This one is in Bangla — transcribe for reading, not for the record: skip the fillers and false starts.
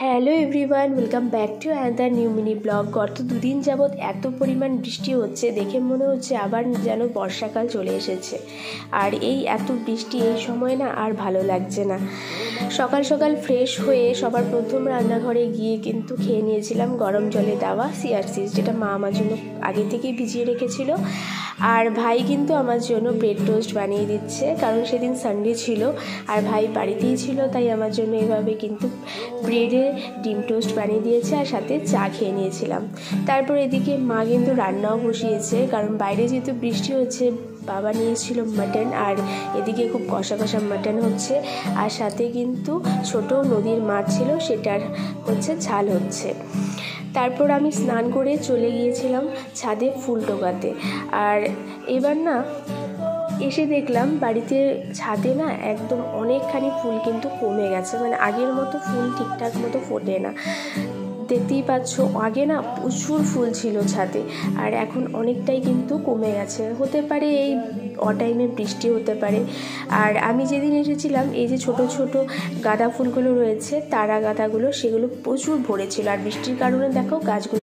Hello everyone, welcome back to another new mini blog. গত দুদিন যাবৎ এত পরিমাণ বৃষ্টি হচ্ছে, দেখে মনে হচ্ছে আবার যেন বর্ষাকাল চলে এসেছে। আর এই এত বৃষ্টি এই সময় না আর ভালো লাগছে না। সকাল সকাল ফ্রেশ হয়ে সবার প্রথম রান্নাঘরে গিয়ে কিন্তু খেয়ে নিয়েছিলাম গরম জলে দেওয়া সিয়ারসিস, যেটা মা আমার জন্য আগে থেকেই ভিজিয়ে রেখেছিল। আর ভাই কিন্তু আমার জন্য ব্রেড টোস্ট বানিয়ে দিচ্ছে, কারণ সেদিন সানডে ছিল আর ভাই বাড়িতেই ছিল, তাই আমার জন্য এভাবে কিন্তু ব্রেডে ডিম টোস্ট বানিয়ে দিয়েছে আর সাথে চা খেয়ে নিয়েছিলাম। তারপর এদিকে মা কিন্তু রান্নাও বসিয়েছে, কারণ বাইরে যেহেতু বৃষ্টি হচ্ছে, বাবা নিয়েছিল মাটন, আর এদিকে খুব কষা কষা মাটন হচ্ছে, আর সাথে কিন্তু ছোট নদীর মাছ ছিল, সেটার হচ্ছে ঝাল হচ্ছে। তারপর আমি স্নান করে চলে গিয়েছিলাম ছাদে ফুল টোকাতে। আর এবার না এসে দেখলাম বাড়িতে ছাদে না একদম অনেকখানি ফুল কিন্তু কমে গেছে, মানে আগের মতো ফুল ঠিকঠাক মতো ফোটে না। দেখতেই পাচ্ছ, আগে না প্রচুর ফুল ছিল ছাদে, আর এখন অনেকটাই কিন্তু কমে গেছে। হতে পারে এই অটাইমে বৃষ্টি হতে পারে। আর আমি যেদিন এসেছিলাম, এই যে ছোট ছোট গাঁদা ফুলগুলো রয়েছে, তারা গাঁদাগুলো, সেগুলো প্রচুর ভরেছিল, আর বৃষ্টির কারণে দেখো গাছগুলো